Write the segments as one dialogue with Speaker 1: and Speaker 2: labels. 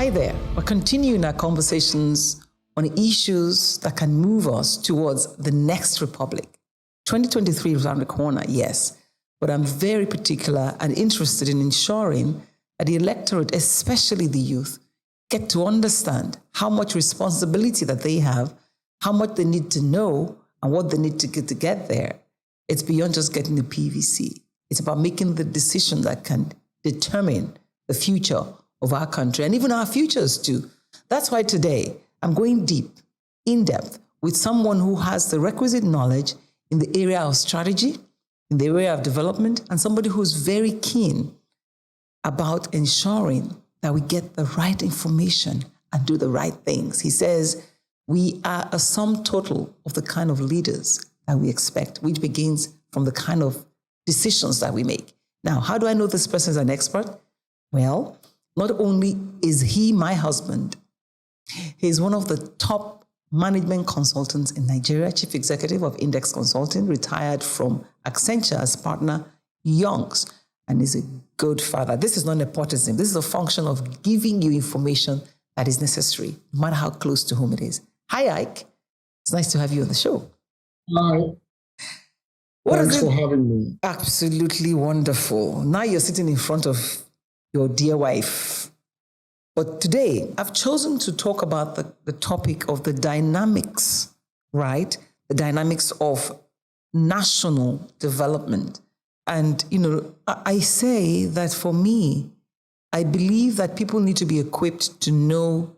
Speaker 1: Hi there. We're continuing our conversations on issues that can move us towards the next republic. 2023 is around the corner, yes, but I'm very particular and interested in ensuring that the electorate, especially the youth, get to understand how much responsibility that they have, how much they need to know, and what they need to get there. It's beyond just getting the PVC. It's about making the decision that can determine the future of our country and even our futures too. That's why today I'm going deep, in depth, with someone who has the requisite knowledge in the area of strategy, in the area of development, and somebody who's very keen about ensuring that we get the right information and do the right things. He says we are a sum total of the kind of leaders that we expect, which begins from the kind of decisions that we make. Now, how do I know this person is an expert? Well, not only is he my husband, he's one of the top management consultants in Nigeria, chief executive of Index Consulting, retired from Accenture as partner Young's, and is a good father. This is not nepotism. This is a function of giving you information that is necessary, no matter how close to home it is. Hi, Ike. It's nice to have you on the show.
Speaker 2: Hi. Thanks for having me.
Speaker 1: Absolutely wonderful. Now you're sitting in front of your dear wife. But today, I've chosen to talk about the topic of the dynamics, right? The dynamics of national development. And, I say that for me, I believe that people need to be equipped to know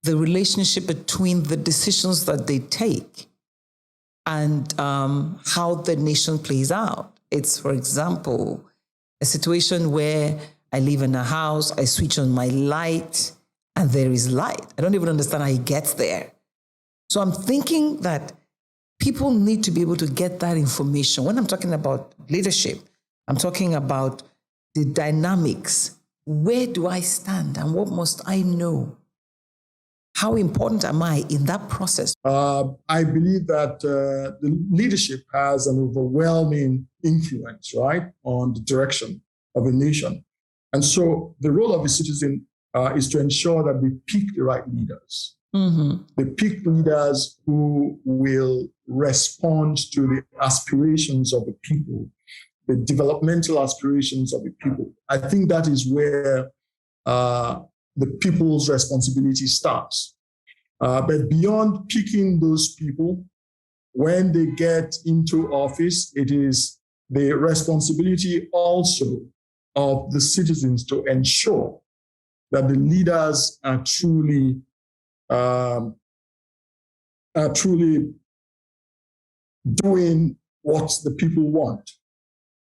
Speaker 1: the relationship between the decisions that they take and how the nation plays out. It's, for example, a situation where I live in a house, I switch on my light, and there is light. I don't even understand how it gets there. So I'm thinking that people need to be able to get that information. When I'm talking about leadership, I'm talking about the dynamics. Where do I stand and what must I know? How important am I in that process?
Speaker 2: I believe that the leadership has an overwhelming influence, right, on the direction of a nation. And so the role of a citizen is to ensure that we pick the right leaders. Mm-hmm. They pick leaders who will respond to the aspirations of the people, the developmental aspirations of the people. I think that is where the people's responsibility starts. But beyond picking those people, when they get into office, it is the responsibility also of the citizens to ensure that the leaders are truly doing what the people want.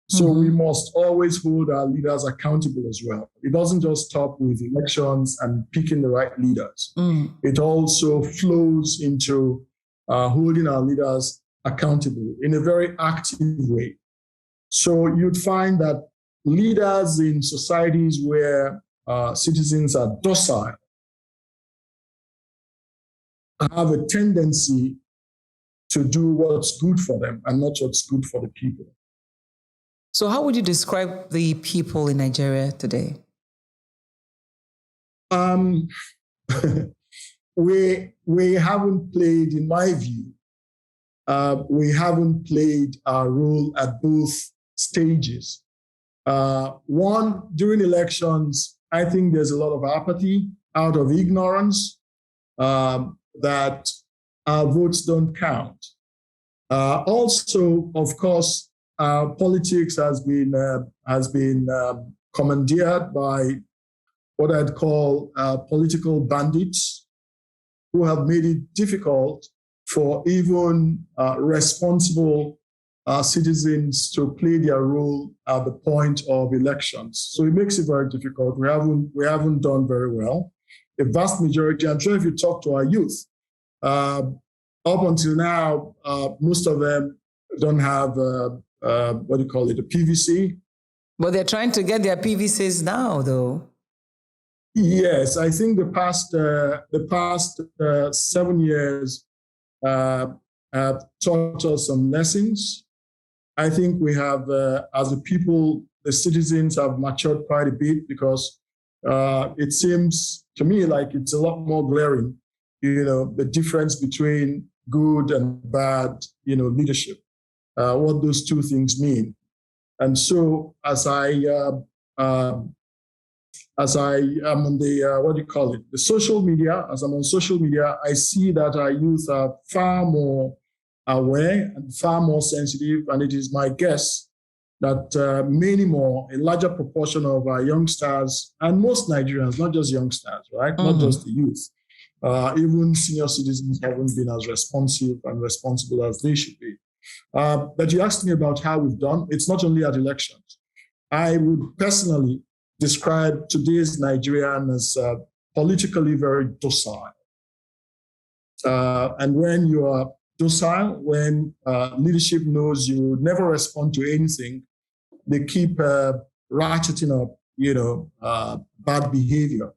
Speaker 2: So we must always hold our leaders accountable as well. It doesn't just stop with elections and picking the right leaders. It also flows into holding our leaders accountable in a very active way. So you'd find that leaders in societies where citizens are docile have a tendency to do what's good for them and not what's good for the people.
Speaker 1: So how would you describe the people in Nigeria today?
Speaker 2: We haven't played, in my view, we haven't played our role at both stages. One, during elections, I think there's a lot of apathy out of ignorance that our votes don't count. Also, of course, politics has been commandeered by what I'd call political bandits who have made it difficult for even responsible citizens to play their role at the point of elections. So it makes it very difficult. We haven't done very well. A vast majority, I'm sure if you talk to our youth, up until now, most of them don't have a PVC.
Speaker 1: But they're trying to get their PVCs now, though.
Speaker 2: Yes, I think the past 7 years have taught us some lessons. I think we have, as a people, the citizens have matured quite a bit because it seems to me like it's a lot more glaring, the difference between good and bad, leadership, what those two things mean. And so as I am on the social media, as I'm on social media, I see that our youth are far more aware and far more sensitive. And it is my guess that a larger proportion of our youngsters and most Nigerians, not just youngsters, right? Mm-hmm. Not just the youth, even senior citizens haven't been as responsive and responsible as they should be. But you asked me about how we've done. It's not only at elections. I would personally describe today's Nigerian as politically very docile. And when you are docile, when leadership knows you never respond to anything, they keep ratcheting up, bad behavior.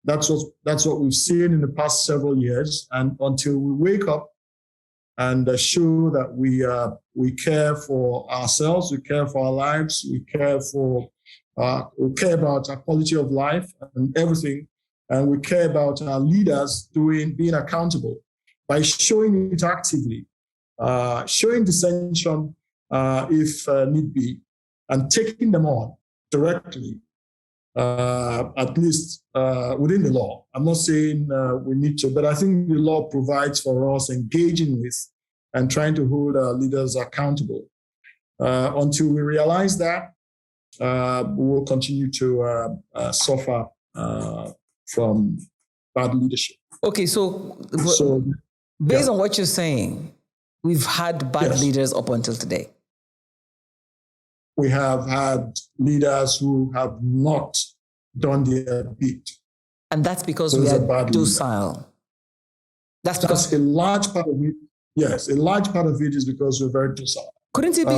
Speaker 2: That's what we've seen in the past several years. And until we wake up and show that we care for ourselves, we care for our lives, we care about our quality of life and everything, and we care about our leaders being accountable by showing it actively, showing dissension if need be, and taking them on directly, at least within the law. I'm not saying we need to, but I think the law provides for us engaging with and trying to hold our leaders accountable. Until we realize that, we will continue to suffer from bad leadership.
Speaker 1: Okay, so based on what you're saying, we've had bad leaders up until today.
Speaker 2: We have had leaders who have not done their bit.
Speaker 1: And that's because we are docile.
Speaker 2: That's a large part of it. Yes, a large part of it is because we're very docile.
Speaker 1: Couldn't it be?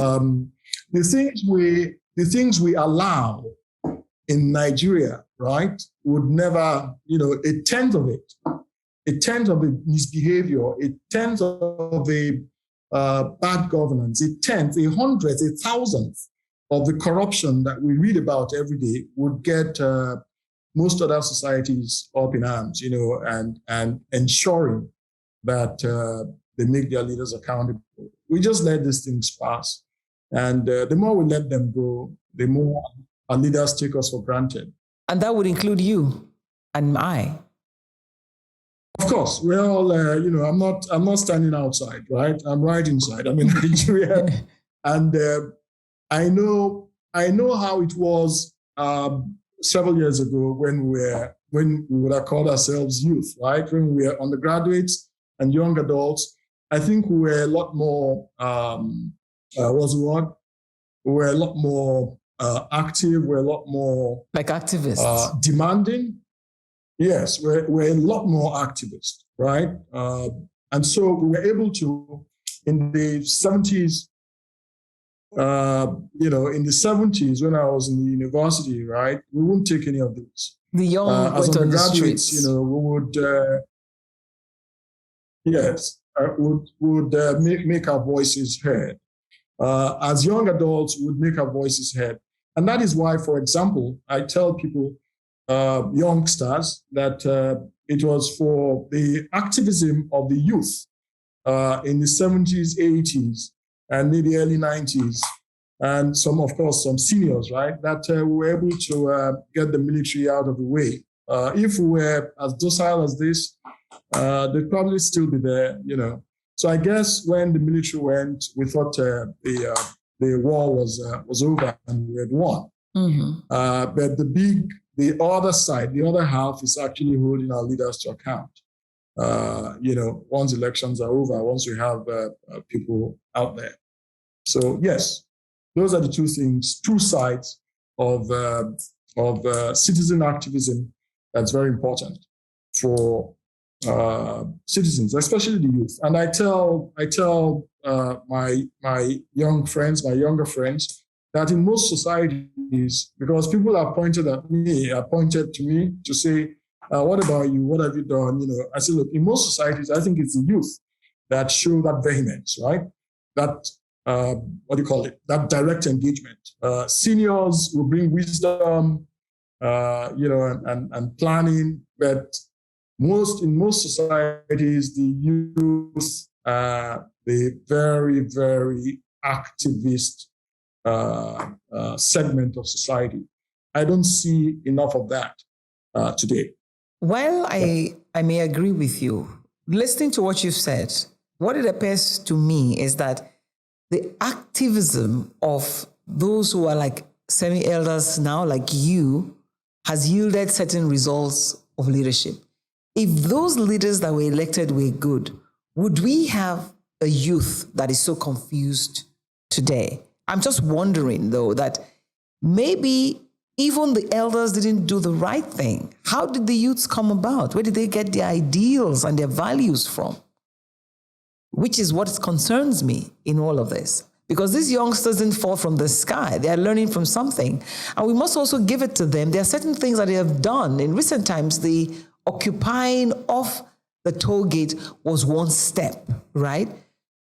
Speaker 2: The things we allow in Nigeria, right, would never, a tenth of a misbehavior, a tenth of a bad governance, a tenth, a hundredth, a thousandth of the corruption that we read about every day would get most other societies up in arms, and ensuring that they make their leaders accountable. We just let these things pass. And the more we let them go, the more our leaders take us for granted.
Speaker 1: And that would include you and I.
Speaker 2: Of course, we're all, I'm not standing outside, right? I'm right inside. I'm in Nigeria. And I know how it was several years ago when we would have called ourselves youth, right? When we were undergraduates and young adults. I think we were a lot more, we were a lot more active, we're a lot more...
Speaker 1: Like activists.
Speaker 2: Demanding. Yes, we're a lot more activist, right? And so we were able to, in the 70s, in the 70s when I was in the university, right, we wouldn't take any of this.
Speaker 1: The young
Speaker 2: as
Speaker 1: went on the
Speaker 2: undergraduates,
Speaker 1: streets.
Speaker 2: we would, make our voices heard. As young adults, we would make our voices heard. And that is why, for example, I tell people, youngsters, that it was for the activism of the youth in the 70s, 80s, and maybe early 90s, and some seniors, right, that we were able to get the military out of the way. If we were as docile as this, they'd probably still be there, So I guess when the military went, we thought the war was over and we had won. Mm-hmm. But the other side, the other half is actually holding our leaders to account. Once elections are over, once we have people out there. So yes, those are the two sides of citizen activism that's very important for citizens, especially the youth. And I tell my younger friends, that in most societies, because people are pointed to me to say, what about you? What have you done? I say, look, in most societies, I think it's the youth that show that vehemence, right? That, that direct engagement. Seniors will bring wisdom, and planning. But in most societies, the youth are the very, very activist segment of society. I don't see enough of that today.
Speaker 1: While I may agree with you, listening to what you've said, what it appears to me is that the activism of those who are like semi-elders now, like you, has yielded certain results of leadership. If those leaders that were elected were good, would we have a youth that is so confused today? I'm just wondering, though, that maybe even the elders didn't do the right thing. How did the youths come about? Where did they get their ideals and their values from? Which is what concerns me in all of this. Because these youngsters didn't fall from the sky. They are learning from something. And we must also give it to them. There are certain things that they have done. In recent times, the occupying of the toll gate was one step, right?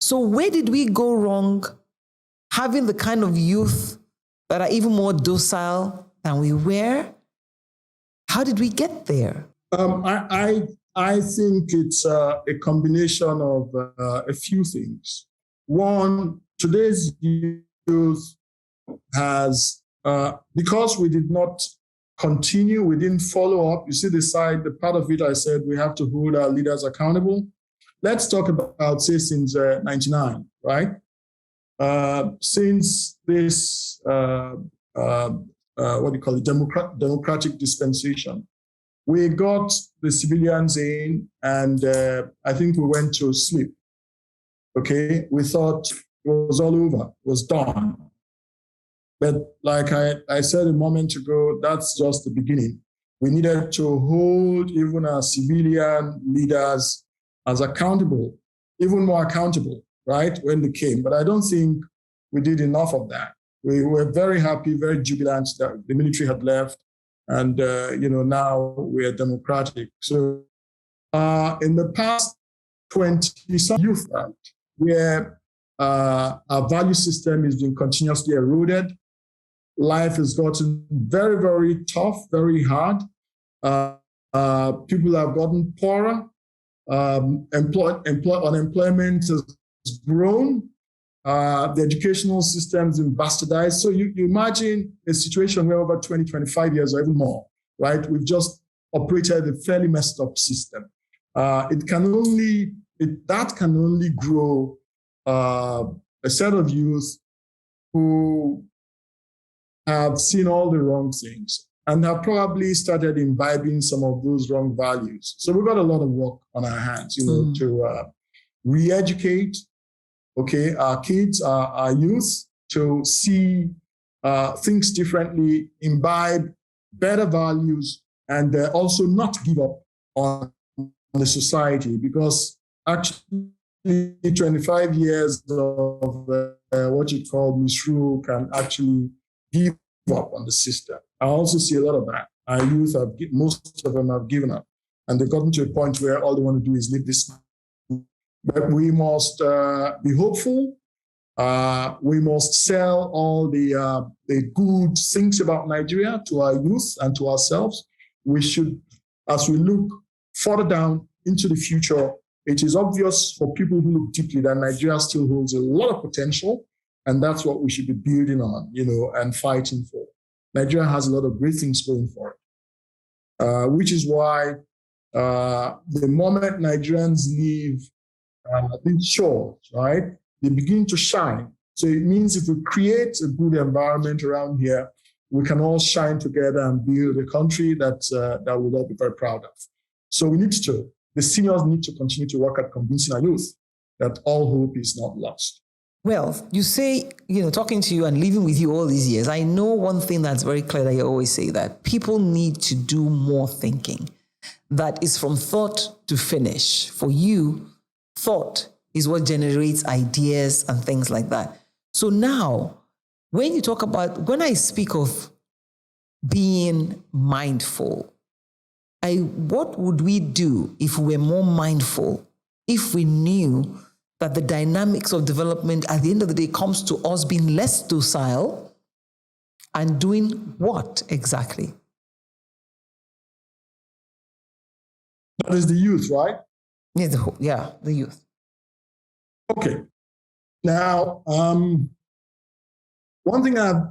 Speaker 1: So where did we go wrong having the kind of youth that are even more docile than we were? How did we get there?
Speaker 2: I think it's a combination of a few things. One, today's youth has, because we did not continue, we didn't follow up. You see the part of it I said we have to hold our leaders accountable. Let's talk about, say, since 99, right? Since this, what do you call it, democratic dispensation, we got the civilians in, and I think we went to sleep. Okay, we thought it was all over, it was done. But like I said a moment ago, that's just the beginning. We needed to hold even our civilian leaders as accountable, even more accountable, right, when they came. But I don't think we did enough of that. We were very happy, very jubilant that the military had left, and now we are democratic. So in the past 20 some youth, where our value system is being continuously eroded, life has gotten very, very tough, very hard. People have gotten poorer. Unemployment has grown. The educational system's been bastardized. So you imagine a situation where over 20, 25 years or even more, right? We've just operated a fairly messed up system. That can only grow a set of youth who have seen all the wrong things and have probably started imbibing some of those wrong values. So we've got a lot of work on our hands, to re-educate, our kids, our youth, to see things differently, imbibe better values, and also not give up on the society, because actually 25 years of what you call misrule can actually give up on the system. I also see a lot of that. Our youth, most of them have given up, and they've gotten to a point where all they want to do is live this. But we must be hopeful. We must sell all the good things about Nigeria to our youth and to ourselves. We should, as we look further down into the future, it is obvious for people who look deeply that Nigeria still holds a lot of potential, and that's what we should be building on, and fighting for. Nigeria has a lot of great things going for it, which is why the moment Nigerians leave these shores, right, they begin to shine. So it means if we create a good environment around here, we can all shine together and build a country that we'll all be very proud of. So the seniors need to continue to work at convincing our youth that all hope is not lost.
Speaker 1: Well, you say, talking to you and living with you all these years, I know one thing that's very clear that you always say, that people need to do more thinking. That is from thought to finish. For you, thought is what generates ideas and things like that. So now, when I speak of being mindful, what would we do if we were more mindful, if we knew that the dynamics of development at the end of the day comes to us being less docile and doing what exactly?
Speaker 2: That is the youth, right?
Speaker 1: Yes, the youth.
Speaker 2: Okay. Now, one thing I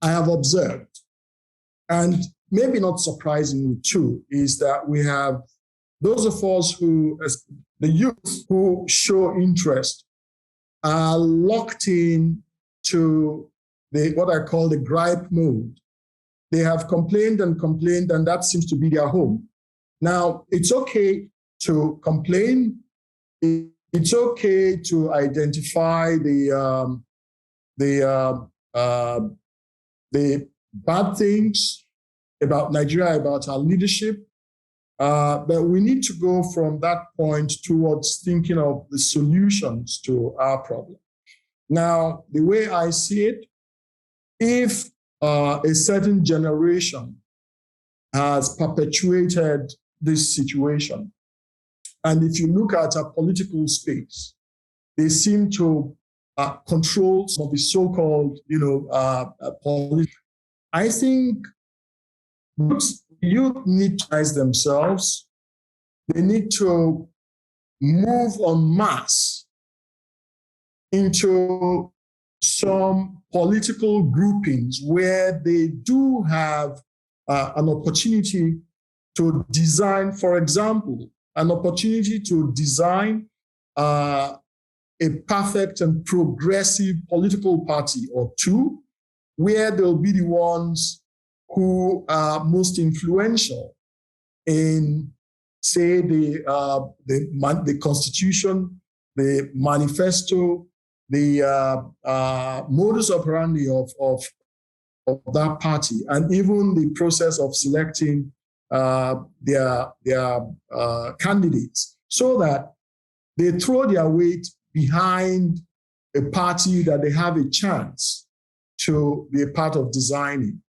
Speaker 2: have observed, and maybe not surprisingly too, is that we have those of us who, as the youth who show interest, are locked in to what I call the gripe mode. They have complained, and that seems to be their home. Now, it's okay to complain. It's okay to identify the bad things about Nigeria, about our leadership. But we need to go from that point towards thinking of the solutions to our problem. Now, the way I see it, if a certain generation has perpetuated this situation, and if you look at a political space, they seem to control some of the so-called, politics. I think youth need to rise themselves. They need to move en masse into some political groupings where they do have an opportunity to design, for example, an opportunity to design a perfect and progressive political party or two, where they'll be the ones who are most influential in, say, the Constitution, the manifesto, the modus operandi of that party, and even the process of selecting their candidates, so that they throw their weight behind a party that they have a chance to be a part of designing.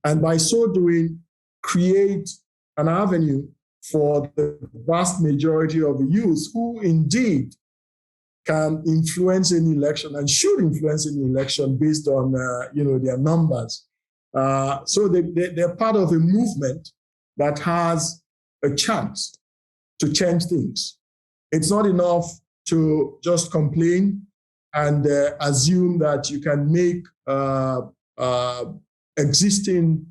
Speaker 2: And by so doing, create an avenue for the vast majority of the youth who indeed can influence any election and should influence any election based on their numbers. So they're part of a movement that has a chance to change things. It's not enough to just complain and assume that you can make existing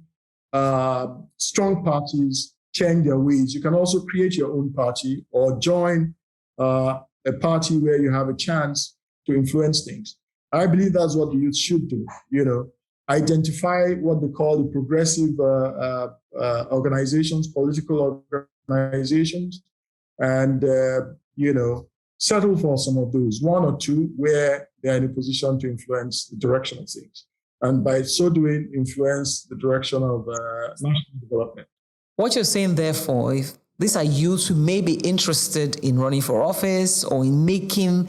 Speaker 2: strong parties change their ways. You can also create your own party or join a party where you have a chance to influence things. I believe that's what the youth should do. Identify what they call the progressive organizations, political organizations, and settle for some of those, one or two, where they're in a position to influence the direction of things. And by so doing, influence the direction of national development.
Speaker 1: What you're saying, therefore, if these are youths who may be interested in running for office or in making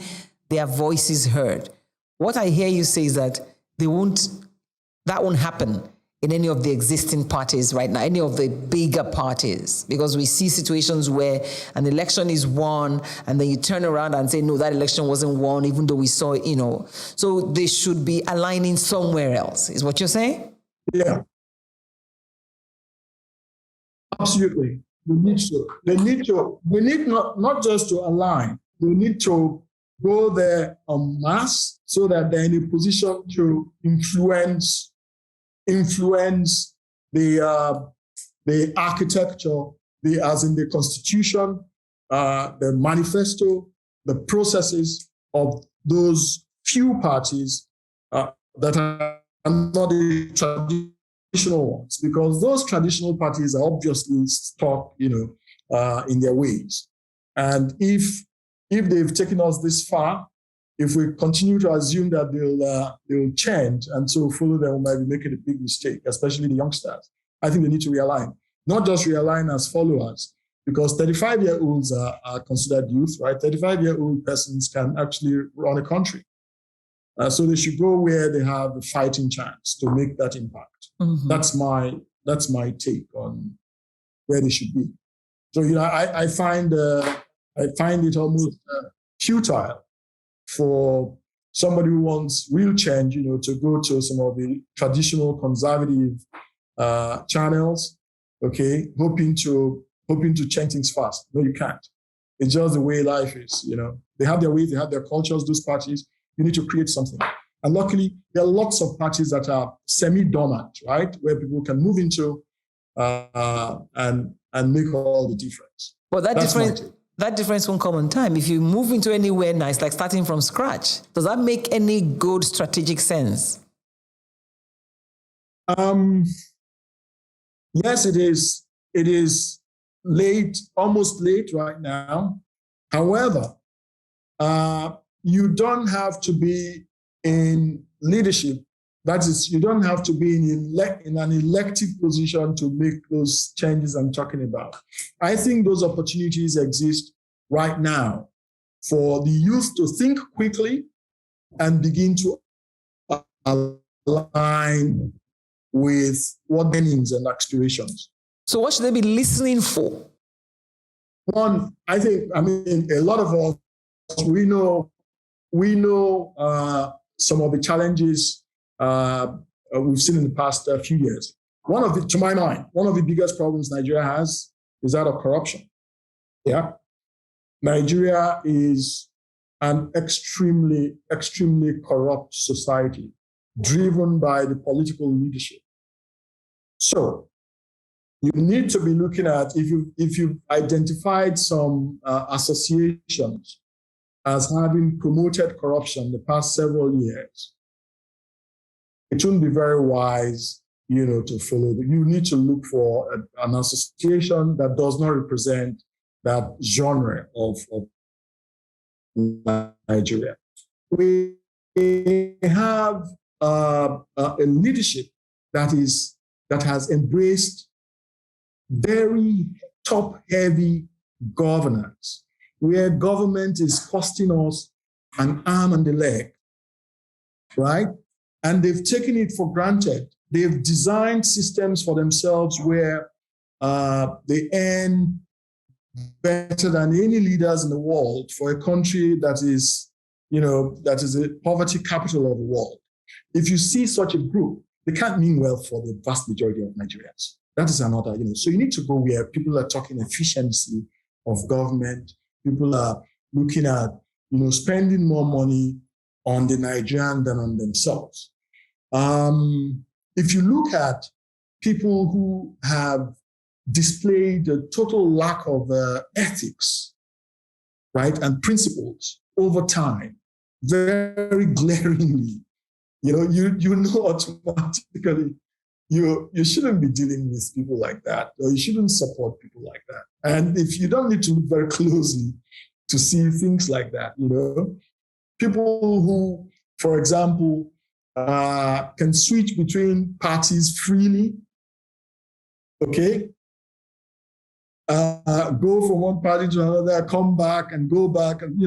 Speaker 1: their voices heard, what I hear you say is that that won't happen in any of the existing parties right now, any of the bigger parties, because we see situations where an election is won and then you turn around and say, no, that election wasn't won, even though we saw it, So they should be aligning somewhere else, is what you're saying?
Speaker 2: Yeah. Absolutely. We need not just to align, we need to go there en masse so that they're in a position to influence the architecture, as in the Constitution, the manifesto, the processes of those few parties that are not the traditional ones, because those traditional parties are obviously stuck, in their ways. And if they've taken us this far, if we continue to assume that they'll change and so follow them, we might be making a big mistake, especially the youngsters. I think they need to realign, not just realign as followers, because 35-year-olds are considered youth, right? 35-year-old persons can actually run a country. So they should go where they have a fighting chance to make that impact. Mm-hmm. That's my take on where they should be. So I find it almost futile for somebody who wants real change, to go to some of the traditional conservative channels, okay, hoping to hoping to change things fast. No, you can't. It's just the way life is, you know. They have their ways, they have their cultures, those parties. You need to create something. And luckily, there are lots of parties that are semi-dormant, right? Where people can move into and make all the difference.
Speaker 1: Well, that difference won't come on time. If you move into anywhere now, it's like starting from scratch. Does that make any good strategic sense?
Speaker 2: Yes, it is. It is late, almost late right now. However, you don't have to be in leadership. That is, you don't have to be in an elective position to make those changes I'm talking about. I think those opportunities exist right now for the youth to think quickly and begin to align with what their needs and aspirations.
Speaker 1: So what should they be listening for?
Speaker 2: One, I think, a lot of us, we know some of the challenges we've seen in the past few years. To my mind, one of the biggest problems Nigeria has is that of corruption. Yeah. Nigeria is an extremely, extremely corrupt society, driven by the political leadership. So you need to be looking at, if you've identified some associations as having promoted corruption the past several years, it wouldn't be very wise, to follow. You need to look for an association that does not represent that genre of Nigeria. We have a leadership that has embraced very top-heavy governance, where government is costing us an arm and a leg, right? And they've taken it for granted. They've designed systems for themselves where they earn better than any leaders in the world for a country that is a poverty capital of the world. If you see such a group, they can't mean well for the vast majority of Nigerians. That is another, so you need to go where people are talking efficiency of government. People are looking at, spending more money on the Nigerian than on themselves. If you look at people who have displayed a total lack of ethics, right, and principles over time, very glaringly, you know automatically you shouldn't be dealing with people like that, or you shouldn't support people like that. And if you don't need to look very closely to see things like that, people who, for example, can switch between parties freely, okay? Go from one party to another, come back and go back, and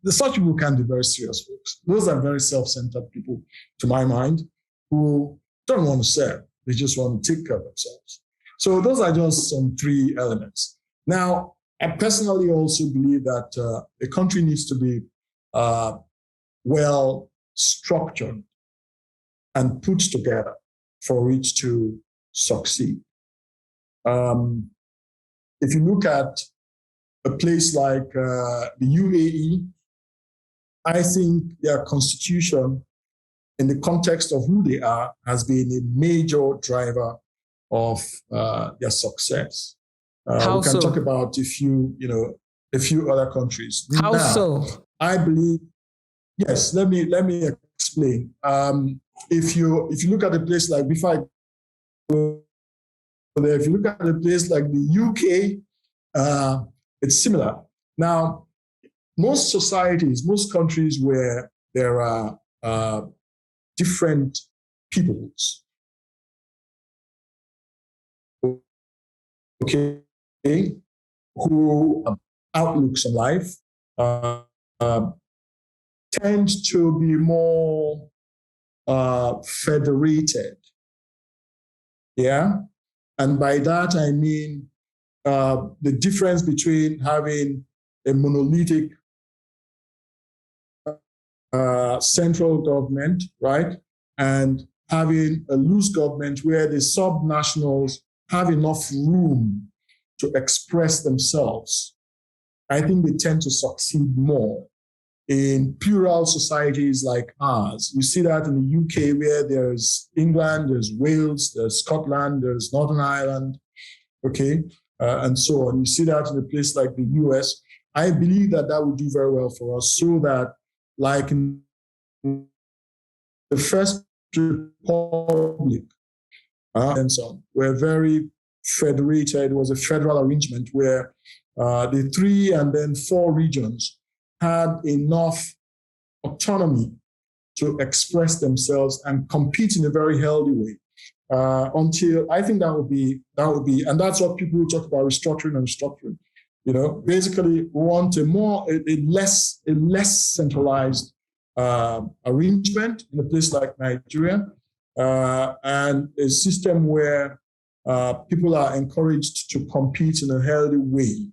Speaker 2: such people can be very serious folks. Those are very self-centered people, to my mind, who don't want to serve. They just want to take care of themselves. So those are just some three elements. Now, I personally also believe that a country needs to be well structured and put together for it to succeed. If you look at a place like the UAE, I think their constitution, in the context of who they are, has been a major driver of their success. We can talk about a few other countries.
Speaker 1: How so?
Speaker 2: I believe, yes. Let me explain. If you look at a place like, if you look at a place like the UK, it's similar. Now, most societies, most countries where there are different peoples, okay, who outlooks on life tend to be more federated. Yeah. And by that, I mean the difference between having a monolithic central government, right, and having a loose government where the sub-nationals have enough room to express themselves, I think they tend to succeed more in plural societies like ours. You see that in the UK, where there's England, there's Wales, there's Scotland, there's Northern Ireland, okay, and so on. You see that in a place like the US. I believe that that would do very well for us, so that, like in the First Republic, and so on, were very federated. It was a federal arrangement where the 3 and then 4 regions had enough autonomy to express themselves and compete in a very healthy way. Until I think that would be, and that's what people who talk about restructuring and restructuring. You know, basically we want a less centralized arrangement in a place like Nigeria, and a system where people are encouraged to compete in a healthy way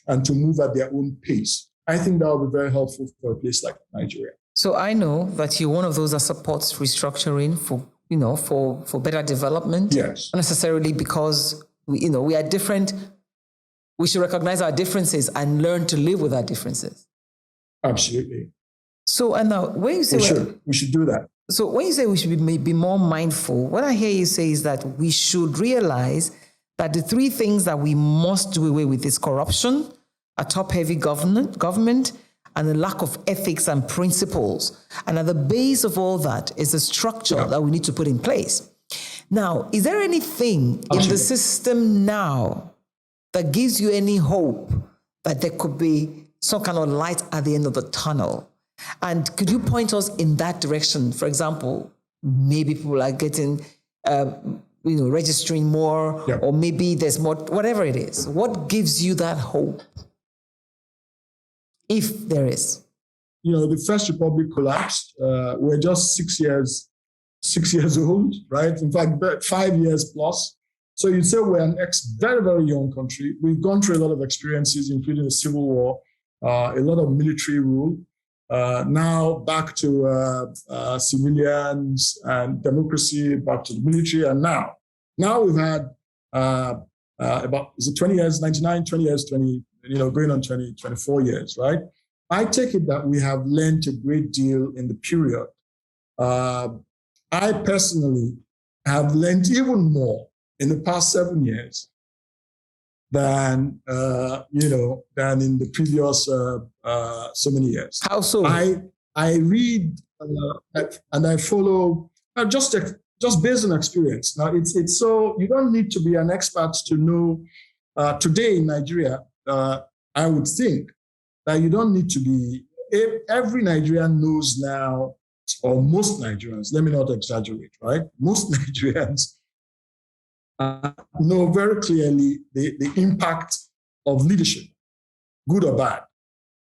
Speaker 2: and to move at their own pace. I think that would be very helpful for a place like Nigeria.
Speaker 1: So I know that you're one of those that supports restructuring for better development.
Speaker 2: Yes.
Speaker 1: Not necessarily because we are different. We should recognize our differences and learn to live with our differences.
Speaker 2: Absolutely.
Speaker 1: So, and now when you say
Speaker 2: we should do that.
Speaker 1: So when you say we should be more mindful, what I hear you say is that we should realize that the 3 things that we must do away with is corruption, a top-heavy government, and the lack of ethics and principles. And at the base of all that is a structure that we need to put in place. Now, is there anything in the system now that gives you any hope that there could be some kind of light at the end of the tunnel? And could you point us in that direction? For example, maybe people are getting, registering more, or maybe there's more, whatever it is. What gives you that hope? If there is.
Speaker 2: The First Republic collapsed. We're just 6 years old, right? In fact, 5 years plus. So you'd say we're an very, very young country. We've gone through a lot of experiences, including the Civil War, a lot of military rule. Now back to civilians and democracy, back to the military. And now we've had about, is it 20 years, 99, 20 years, 20, going on 20, 24 years, right? I take it that we have learned a great deal in the period. I personally have learned even more in the past 7 years than than in the previous so many years.
Speaker 1: How so?
Speaker 2: I read and I follow just based on experience. Now it's so you don't need to be an expert to know. Today in Nigeria, I would think that you don't need to be. Every Nigerian knows now, or most Nigerians. Let me not exaggerate, right? Most Nigerians know very clearly the impact of leadership, good or bad,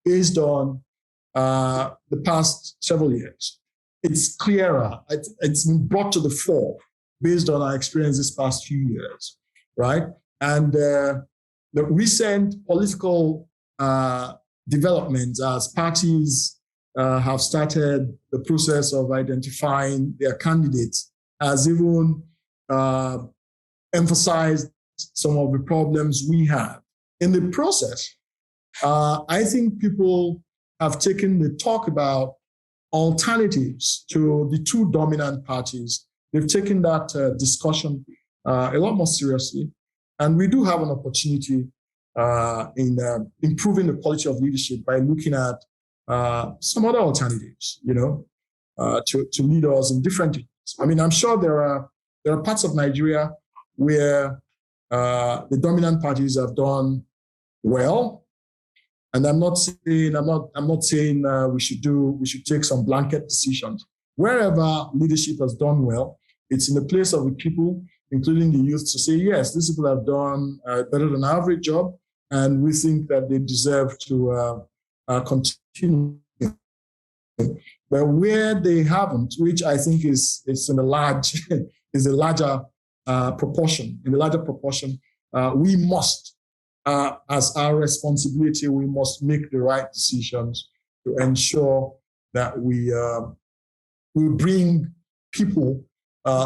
Speaker 2: based on the past several years. It's clearer. It's been brought to the fore based on our experience this past few years, right? And the recent political developments as parties have started the process of identifying their candidates has even emphasized some of the problems we have. In the process, I think people have taken the talk about alternatives to the 2 dominant parties. They've taken that discussion a lot more seriously. And we do have an opportunity in improving the quality of leadership by looking at some other alternatives, to lead us in different areas. I mean, I'm sure there are parts of Nigeria where the dominant parties have done well, and I'm not saying we should take some blanket decisions. Wherever leadership has done well, it's in the place of the people, including the youth, to say, yes, these people have done better than average job, and we think that they deserve to continue. But where they haven't, which I think is in a larger proportion, we must, as our responsibility, we must make the right decisions to ensure that we bring people,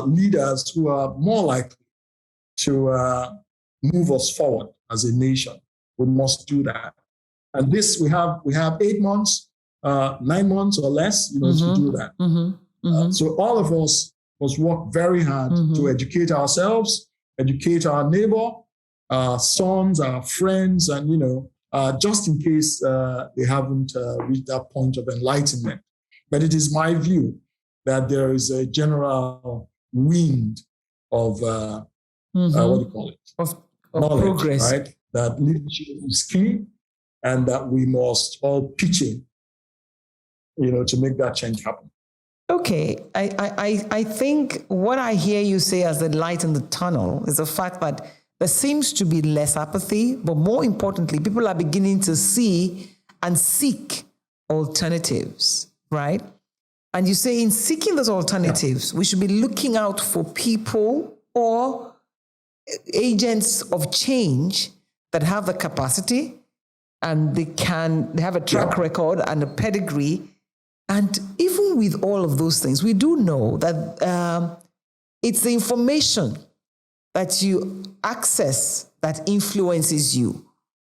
Speaker 2: leaders who are more likely to move us forward as a nation. We must do that. And this, we have 8 months, 9 months or less, to do that. So all of us must work very hard to educate ourselves, educate our neighbor, our sons, our friends, and, just in case they haven't reached that point of enlightenment. But it is my view that there is a general wind of, what do you call it?
Speaker 1: Of
Speaker 2: knowledge,
Speaker 1: progress.
Speaker 2: right? That leadership is key and that we must all pitch in, to make that change happen.
Speaker 1: Okay, I think what I hear you say as the light in the tunnel is the fact that there seems to be less apathy, but more importantly, people are beginning to see and seek alternatives, right? And you say in seeking those alternatives, we should be looking out for people or agents of change that have the capacity and they have a track record and a pedigree. And even with all of those things, we do know that it's the information that you access that influences you.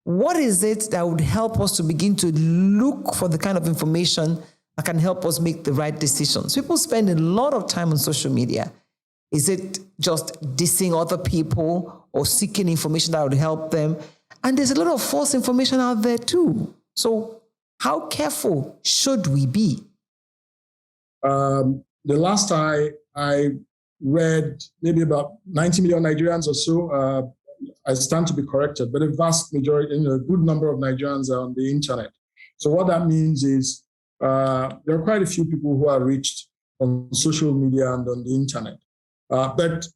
Speaker 1: What is it that would help us to begin to look for the kind of information that can help us make the right decisions? People spend a lot of time on social media. Is it just dissing other people or seeking information that would help them? And there's a lot of false information out there too. So how careful should we be?
Speaker 2: The last I read, maybe about 90 million Nigerians or so, I stand to be corrected, but a vast majority, a good number of Nigerians are on the internet. So what that means is there are quite a few people who are reached on social media and on the internet. But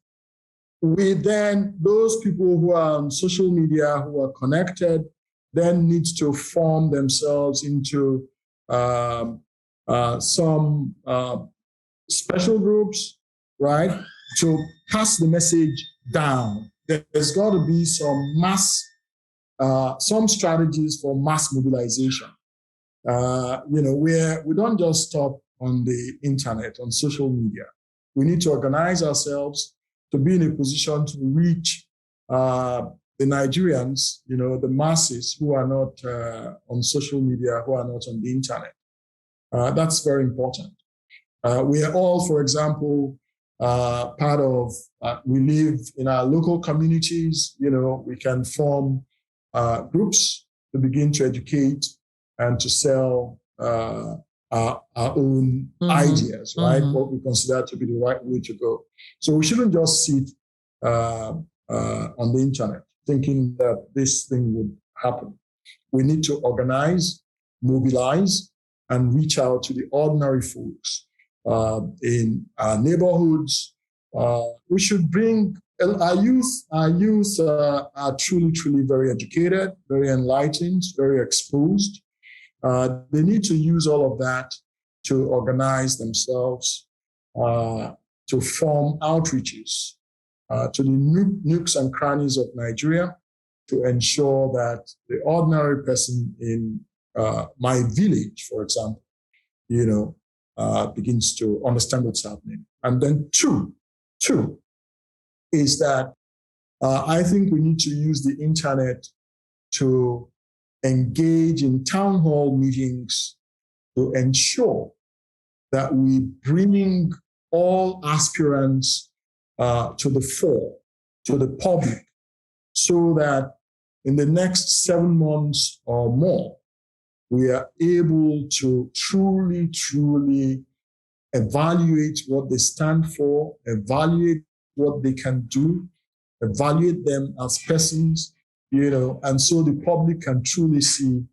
Speaker 2: those people who are on social media, who are connected, then need to form themselves into some special groups, right, to pass the message down. There's got to be some strategies for mass mobilization. Where we don't just stop on the internet, on social media. We need to organize ourselves to be in a position to reach the Nigerians, the masses who are not on social media, who are not on the internet. That's very important. We are all, for example, part of, we live in our local communities, we can form groups to begin to educate and to sell our own ideas, right? What we consider to be the right way to go. So we shouldn't just sit on the internet thinking that this thing would happen. We need to organize, mobilize, and reach out to the ordinary folks in our neighborhoods. We should bring our youth. Our youth are truly, truly very educated, very enlightened, very exposed. They need to use all of that to organize themselves, to form outreaches to the nooks and crannies of Nigeria to ensure that the ordinary person in my village, for example, begins to understand what's happening. And then two is that I think we need to use the internet to engage in town hall meetings to ensure that we bring all aspirants to the fore, to the public, so that in the next 7 months or more, we are able to truly, truly evaluate what they stand for, evaluate what they can do, evaluate them as persons, and so the public can truly see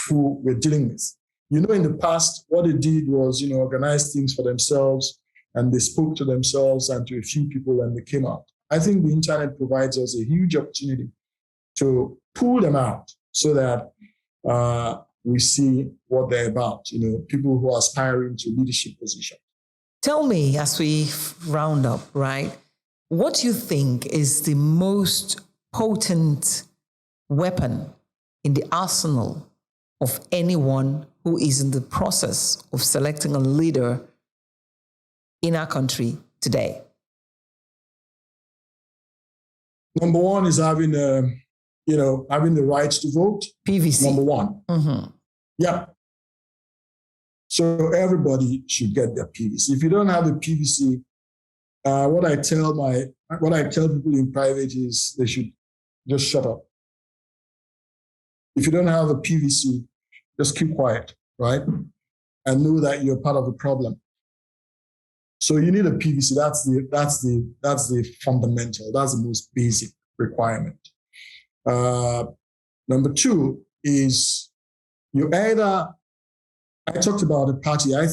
Speaker 2: who we're dealing with. In the past, what they did was, organize things for themselves, and they spoke to themselves and to a few people, and they came out. I think the internet provides us a huge opportunity to pull them out so that we see what they're about, people who are aspiring to leadership positions.
Speaker 1: Tell me, as we round up, right, what you think is the most potent weapon in the arsenal of anyone who is in the process of selecting a leader in our country today?
Speaker 2: Number one is having having the right to vote.
Speaker 1: PVC.
Speaker 2: Number one.
Speaker 1: Mm-hmm.
Speaker 2: Yeah. So everybody should get their PVC. If you don't have a PVC, what I tell people in private is they should just shut up. If you don't have a PVC, just keep quiet, right? And know that you're part of the problem. So you need a PVC. That's the fundamental. That's the most basic requirement. Number two is I talked about a party. I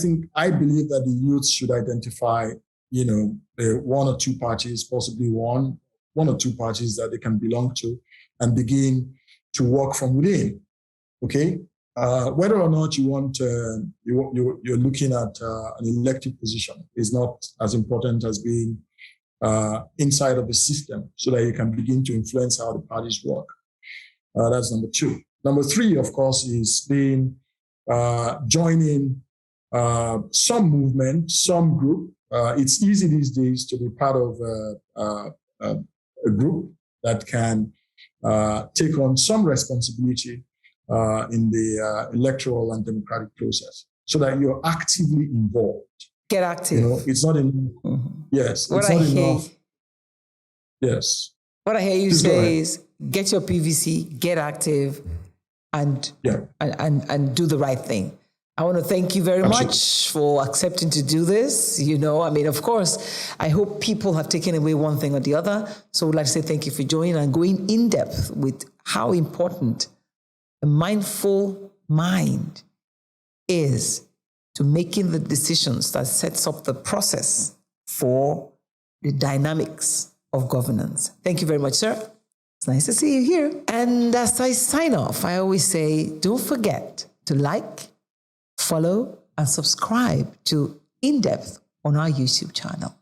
Speaker 2: believe that the youth should identify, one or two parties, possibly one or two parties that they can belong to, and begin to work from within. Okay, whether or not you want you're looking at an elected position is not as important as being inside of the system, so that you can begin to influence how the parties work. That's number two. Number three, of course, is joining some movement, some group. It's easy these days to be part of a group that can take on some responsibility in the electoral and democratic process, so that you're actively involved.
Speaker 1: Get active.
Speaker 2: It's not enough. Mm-hmm. Yes, it's not enough. Yes.
Speaker 1: What I hear you say is get your PVC, get active, and do the right thing. I want to thank you very much for accepting to do this. Of course, I hope people have taken away one thing or the other. So I would like to say thank you for joining and going in depth with how important a mindful mind is to making the decisions that sets up the process for the dynamics of governance. Thank you very much, sir. It's nice to see you here. And as I sign off, I always say, don't forget to like, follow, and subscribe to In Depth on our YouTube channel.